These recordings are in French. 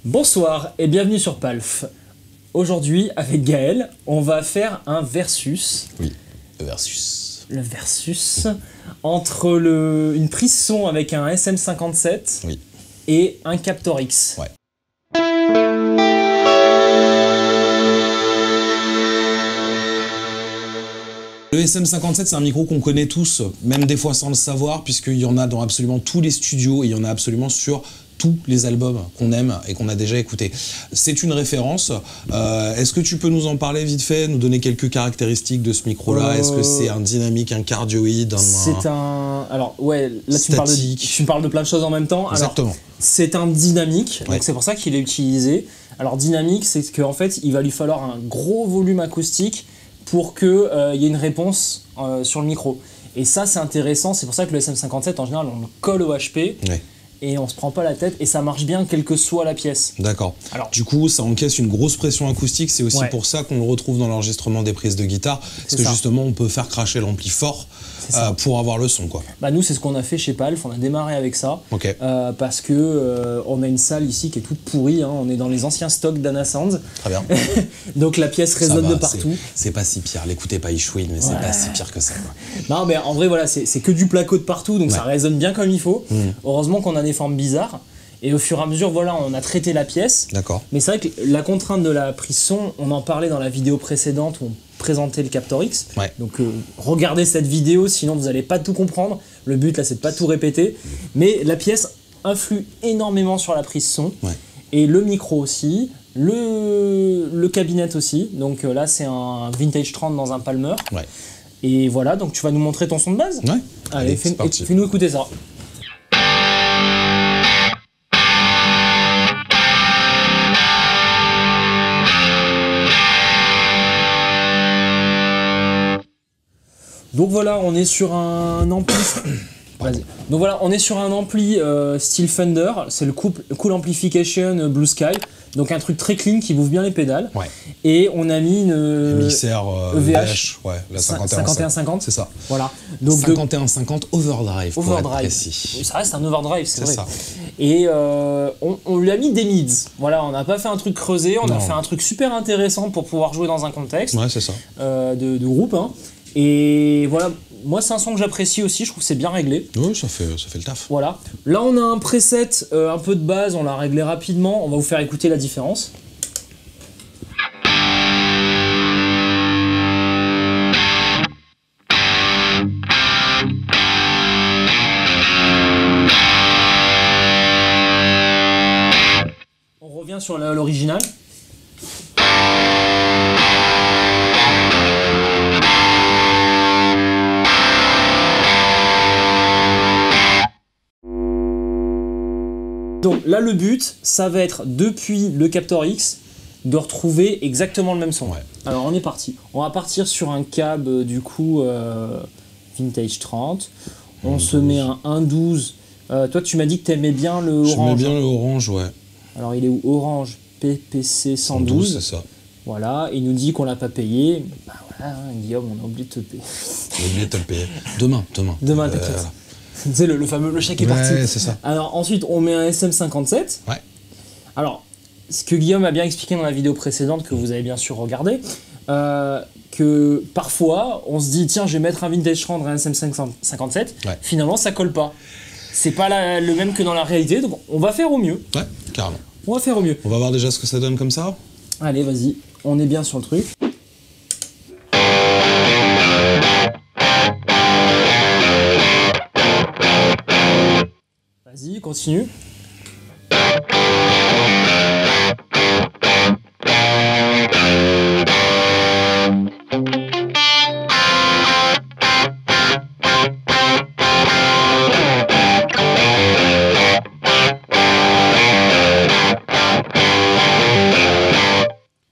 Bonsoir et bienvenue sur Palf. Aujourd'hui, avec Gaël, on va faire un versus. Oui, le versus. Le versus entre une prise son avec un SM57 oui. et un Captor X. Ouais. Le SM57, c'est un micro qu'on connaît tous, même des fois sans le savoir, puisqu'il y en a dans absolument tous les studios et il y en a absolument sur tous les albums qu'on aime et qu'on a déjà écoutés. C'est une référence. Est-ce que tu peux nous en parler vite fait, nous donner quelques caractéristiques de ce micro-là? Est-ce que c'est un dynamique, un cardioïde, C'est un... Alors, ouais, là tu me parles de plein de choses en même temps. Exactement. C'est un dynamique, Ouais. donc c'est pour ça qu'il est utilisé. Alors, dynamique, c'est qu'en fait, il va lui falloir un gros volume acoustique pour qu'il y ait une réponse sur le micro. Et ça, c'est intéressant. C'est pour ça que le SM57, en général, on le colle au HP. Ouais. Et on se prend pas la tête et ça marche bien quelle que soit la pièce. D'accord. Alors, du coup, ça encaisse une grosse pression acoustique. C'est aussi Ouais. pour ça qu'on le retrouve dans l'enregistrement des prises de guitare. Parce que ça. justement, on peut faire cracher l'ampli fort pour avoir le son, quoi. bah nous, c'est ce qu'on a fait chez Palf. On a démarré avec ça. Ok. Parce que on a une salle ici qui est toute pourrie. Hein. On est dans les anciens stocks d'Anna Sound. Très bien. Donc la pièce Ça résonne va, de partout. C'est pas si pire. L'écoutez pas Ishwin, mais c'est pas si pire que ça, quoi. Non, mais en vrai, voilà, c'est que du placo de partout. Donc Ouais. ça résonne bien comme il faut. Heureusement qu'on a des formes bizarres. Et au fur et à mesure, voilà, on a traité la pièce. D'accord. Mais c'est vrai que la contrainte de la prise son, on en parlait dans la vidéo précédente où on présentait le Captor X. Ouais. Donc regardez cette vidéo, sinon vous n'allez pas tout comprendre. Le but là, c'est de pas tout répéter. Mais la pièce influe énormément sur la prise son. Ouais. Et le micro aussi, le cabinet aussi. Donc là, c'est un Vintage 30 dans un Palmer. Ouais. Et voilà, donc tu vas nous montrer ton son de base? Ouais. Allez, c'est parti. fais-nous écouter ça. Donc voilà, on est sur un ampli. Vas-y. Donc voilà, on est sur un ampli style Fender, c'est le Cool Amplification Blue Sky, donc un truc très clean qui bouffe bien les pédales. Ouais. Et on a mis une Mixer EVH, ouais, la 5150. C'est ça. Voilà. Donc 5150 overdrive, pour être overdrive. précis. Ça reste un overdrive, c'est vrai. Ça. Et on lui a mis des mids. Voilà, on n'a pas fait un truc creusé, on a fait un truc super intéressant pour pouvoir jouer dans un contexte Ouais, c'est ça. de groupe. Hein. Et voilà, moi c'est un son que j'apprécie aussi, je trouve que c'est bien réglé. Oui, ça fait le taf. Voilà. Là on a un preset un peu de base, on l'a réglé rapidement, on va vous faire écouter la différence. On revient sur l'original. Donc là le but, ça va être depuis le Captor X de retrouver exactement le même son. Ouais. Alors on est parti. On va partir sur un cab du coup Vintage 30. On se met un 1.12. Toi tu m'as dit que tu aimais bien le orange. J'aimais bien le orange, ouais. Alors il est où? Orange PPC 112. C'est ça. Voilà, il nous dit qu'on l'a pas payé. Bah voilà, hein, Guillaume, on a oublié de te payer. J'ai oublié de te le payer. Demain. Demain, t'inquiète. Tu sais, le fameux chèque est parti. Ouais, c'est ça. Alors ensuite, on met un SM57. Ouais. Alors, ce que Guillaume a bien expliqué dans la vidéo précédente, que vous avez bien sûr regardé, que parfois, on se dit, tiens, je vais mettre un Vintage 30 et un SM57. Ouais. Finalement, ça colle pas. C'est pas le même que dans la réalité, donc on va faire au mieux. Ouais, carrément. On va faire au mieux. On va voir déjà ce que ça donne comme ça. Allez, vas-y, on est bien sur le truc. Vas-y, continue.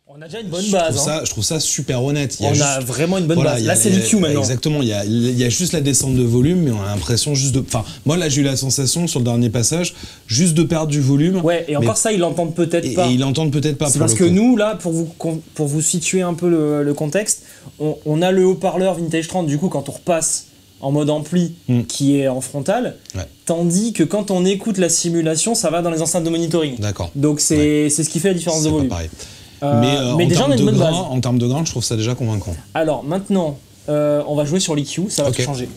On a déjà une bonne base. Je trouve ça super honnête. On a vraiment une bonne base. Là, c'est l'EQ maintenant. Exactement. Il y a juste la descente de volume, mais on a l'impression juste de. Enfin, moi là, j'ai eu la sensation sur le dernier passage, juste de perdre du volume. Ouais, et encore ça, ils l'entendent peut-être pas. Et ils l'entendent peut-être pas. C'est parce que nous, là, pour vous situer un peu le contexte, on a le haut-parleur Vintage 30. Du coup, quand on repasse en mode ampli qui est en frontal, tandis que quand on écoute la simulation, ça va dans les enceintes de monitoring. D'accord. Donc c'est ce qui fait la différence de volume. Pas pareil. Mais déjà, on a une bonne base. En termes de grain, je trouve ça déjà convaincant. Alors maintenant, on va jouer sur l'EQ, ça va changer.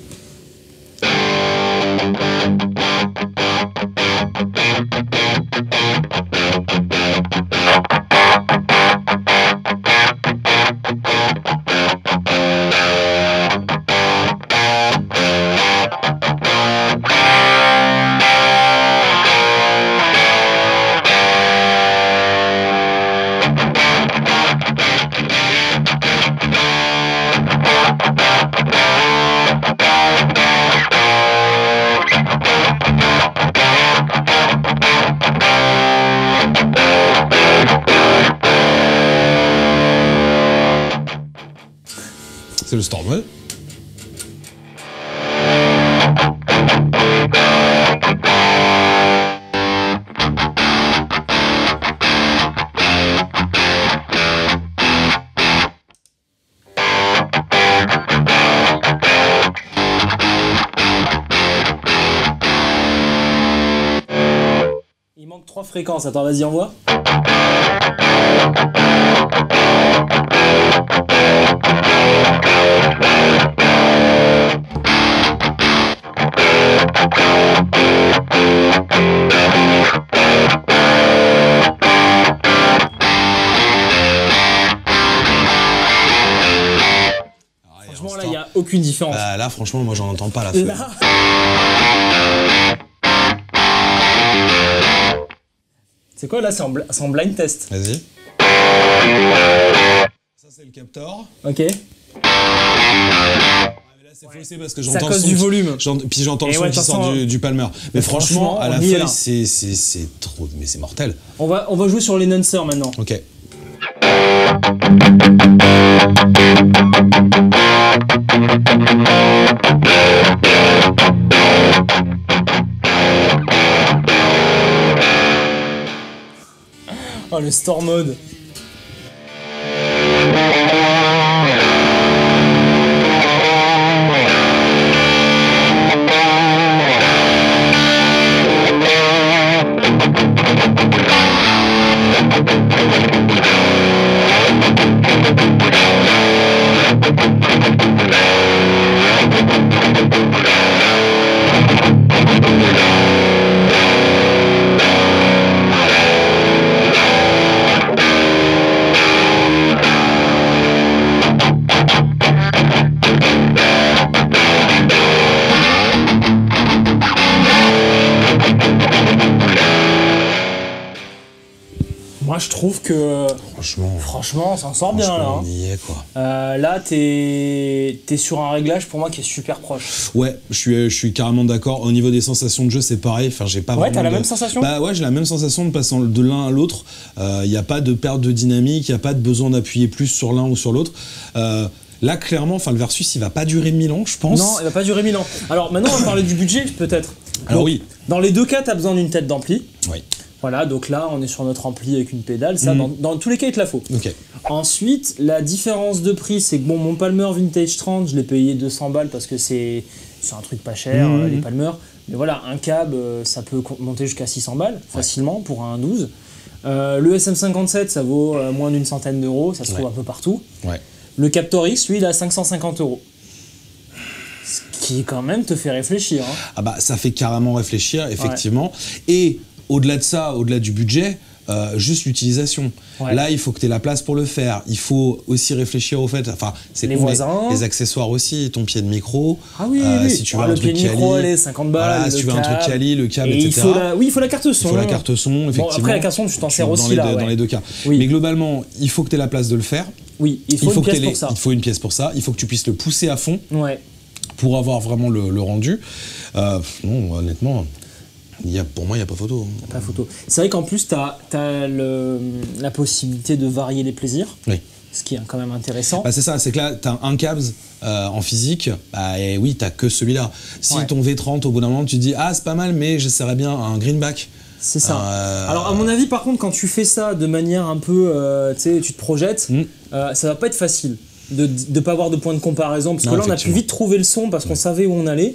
C'est le Storm Mode. Il manque 3 fréquences. Attends, vas-y, envoie. Franchement, là, il n'y a aucune différence. Là, franchement, moi, j'en entends pas la feuille. C'est quoi là? C'est en blind test. Vas-y. Ça, c'est le capteur. Ok. C'est faussé parce que j'entends le son du volume. Puis j'entends le son qui sort du Palmer. Mais franchement, à la feuille, c'est trop. Mais c'est mortel. On va jouer sur l'enhancer maintenant. Ok. Oh, le Storm Mode. Moi, je trouve que franchement, ça en sort bien là. On y est, quoi. Là, t'es sur un réglage pour moi qui est super proche. Ouais, je suis carrément d'accord. Au niveau des sensations de jeu, c'est pareil. Enfin, j'ai pas. Ouais, t'as la même sensation. Bah ouais, j'ai la même sensation de passer de l'un à l'autre. Il n'y a pas de perte de dynamique, il n'y a pas de besoin d'appuyer plus sur l'un ou sur l'autre. Là, clairement, le Versus, il va pas durer 1000 ans, je pense. Non, il va pas durer 1000 ans. Alors maintenant, on va parler du budget, peut-être. Alors oui. Dans les deux cas, t'as besoin d'une tête d'ampli. Oui. Voilà, donc là, on est sur notre ampli avec une pédale. Ça, dans tous les cas, il te la faut. Ok. Ensuite, la différence de prix, c'est que bon, mon Palmer Vintage 30, je l'ai payé 200 balles parce que c'est un truc pas cher, les Palmer. Mais voilà, un cab, ça peut monter jusqu'à 600 balles facilement pour un 12. Le SM57, ça vaut moins d'une centaine d'euros, ça se trouve un peu partout. Ouais. Le Captor X, lui, il est à 550 euros. Ce qui, quand même, te fait réfléchir. Hein. Ah bah, ça fait carrément réfléchir, effectivement. Ouais. Et au-delà de ça, au-delà du budget, juste l'utilisation. Ouais. Là, il faut que tu aies la place pour le faire. Il faut aussi réfléchir au fait, enfin, c'est les voisins, les accessoires aussi, ton pied de micro. Ah oui, si tu veux le pied de micro, allez, 50 balles. Voilà, si tu veux un truc quali, le câble, etc. Il faut la carte son. Il faut la carte son, effectivement. Bon, après, la carte son, tu t'en sers aussi là. Dans les deux cas. Oui. Mais globalement, il faut que tu aies la place de le faire. Oui, il faut une pièce pour ça. Il faut une pièce pour ça. Il faut que tu puisses le pousser à fond pour avoir vraiment le rendu. Non, honnêtement. Pour moi, il n'y a pas photo. Pas photo. C'est vrai qu'en plus, tu as la possibilité de varier les plaisirs, ce qui est quand même intéressant. Bah c'est ça, c'est que là, tu as un cabs en physique, et oui, tu n'as que celui-là. Si ton V30, au bout d'un moment, tu te dis « Ah, c'est pas mal, mais j'essaierais bien un greenback ». C'est ça. Alors, à mon avis, par contre, quand tu fais ça de manière un peu, tu te projettes, ça va pas être facile. de pas avoir de point de comparaison, parce que là on a pu vite trouver le son parce qu'on savait où on allait.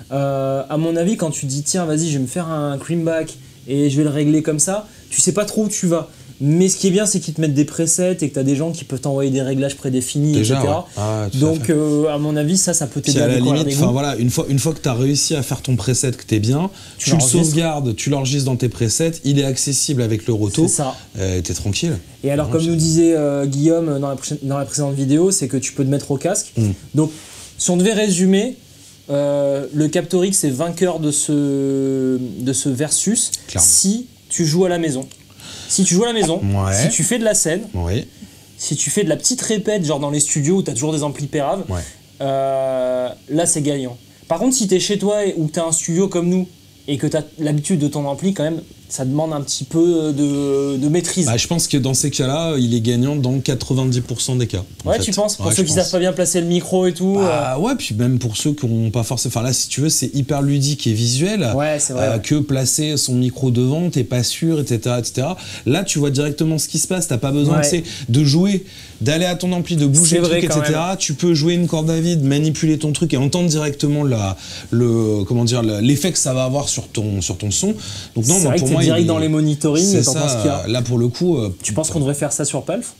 À mon avis, quand tu dis tiens vas-y je vais me faire un creamback et je vais le régler comme ça, tu sais pas trop où tu vas. Mais ce qui est bien, c'est qu'ils te mettent des presets et que tu as des gens qui peuvent t'envoyer des réglages prédéfinis, déjà, etc. Ouais. Ah, donc, à mon avis, ça peut t'aider à à la découvrir limite, des goûts. voilà, une fois que tu as réussi à faire ton preset, que tu es bien, tu le sauvegardes, tu l'enregistres dans tes presets, il est accessible avec le roto, tu es tranquille. Et alors, comme nous disait Guillaume dans la précédente vidéo, c'est que tu peux te mettre au casque. Donc, si on devait résumer, le Captorix est vainqueur de ce versus. Clairement. Si tu joues à la maison. Si tu joues à la maison, si tu fais de la scène, si tu fais de la petite répète, genre dans les studios où tu as toujours des amplis péraves, là c'est gagnant. Par contre, si tu es chez toi ou que tu as un studio comme nous et que tu as l'habitude de ton ampli, quand même, ça demande un petit peu de maîtrise. Bah, je pense que dans ces cas-là, il est gagnant dans 90% des cas. Ouais, tu penses? Pour ceux qui savent pas bien placer le micro et tout. Ouais, puis même pour ceux qui n'ont pas forcément. Enfin là, si tu veux, c'est hyper ludique et visuel. Ouais, c'est vrai. Que placer son micro devant, t'es pas sûr, etc., etc. Là, tu vois directement ce qui se passe. T'as pas besoin de jouer, d'aller à ton ampli, de bouger le truc, etc. Tu peux jouer une corde à vide, manipuler ton truc et entendre directement l'effet que ça va avoir sur ton son. Donc non, moi, pour moi, direct dans les monitorings, c'est ça. Là, pour le coup, tu penses qu'on devrait faire ça sur Palf?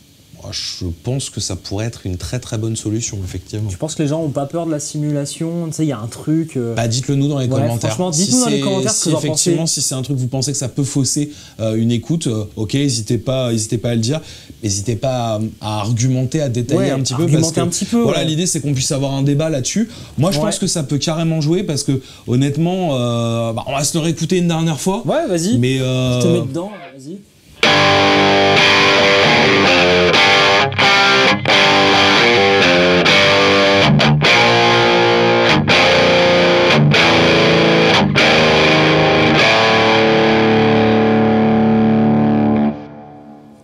Je pense que ça pourrait être une très très bonne solution, effectivement. Tu penses que les gens n'ont pas peur de la simulation? Tu sais, il y a un truc... Bah, dites-le nous dans les commentaires. Franchement, dites-nous dans les commentaires ce que vous en pensez. Effectivement, si c'est un truc, vous pensez que ça peut fausser une écoute, ok, n'hésitez pas à le dire. N'hésitez pas à argumenter, à détailler un petit peu. Voilà, l'idée, c'est qu'on puisse avoir un débat là-dessus. Moi, je pense que ça peut carrément jouer parce que, honnêtement, on va se le réécouter une dernière fois. Ouais, vas-y. Mais je te mets dedans, vas-y.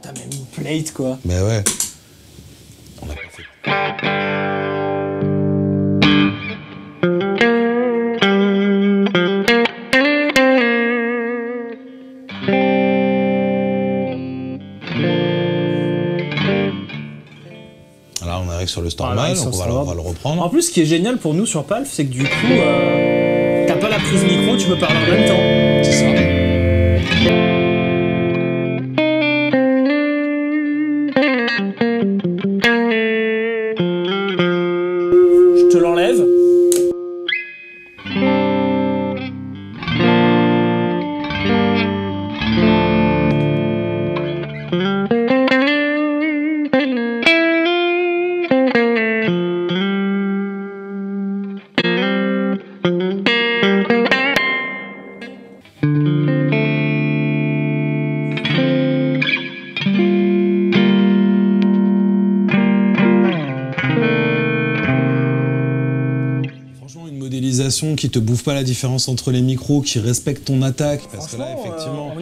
T'as même une plate, quoi. Mais ouais. On a pas fait. Alors on arrive sur le Stormal, donc on va le reprendre. En plus, ce qui est génial pour nous sur Palf, c'est que du coup, t'as pas la prise micro, tu peux parler en même temps. C'est ça. Je te l'enlève. Qui te bouffe pas la différence entre les micros, qui respecte ton attaque, parce que là effectivement.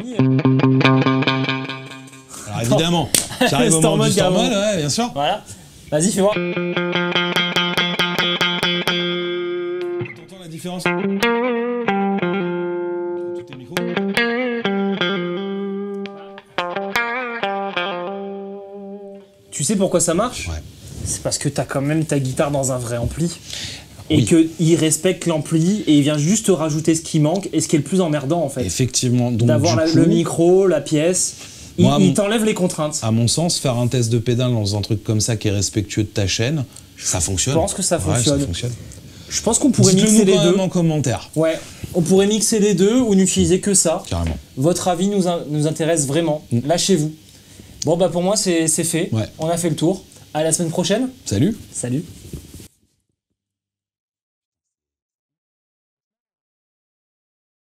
Alors évidemment, j'arrive au moment du Stormal, ouais, bien sûr. Voilà. Vas-y, fais voir. T'entends la différence? Tous tes micros. Tu sais pourquoi ça marche? Ouais. C'est parce que t'as quand même ta guitare dans un vrai ampli. Et qu'il respecte l'ampli et il vient juste te rajouter ce qui manque et ce qui est le plus emmerdant en fait. Effectivement. D'avoir le micro, la pièce, il t'enlève les contraintes. À mon sens, faire un test de pédale dans un truc comme ça qui est respectueux de ta chaîne, ça fonctionne. Je pense que ça fonctionne. Ouais, ça fonctionne. Je pense qu'on pourrait mixer les deux. En commentaire. Ouais, on pourrait mixer les deux ou n'utiliser que ça. Carrément. Votre avis nous intéresse vraiment. Lâchez-vous. Bon bah pour moi c'est fait. Ouais. On a fait le tour. À la semaine prochaine. Salut. Salut.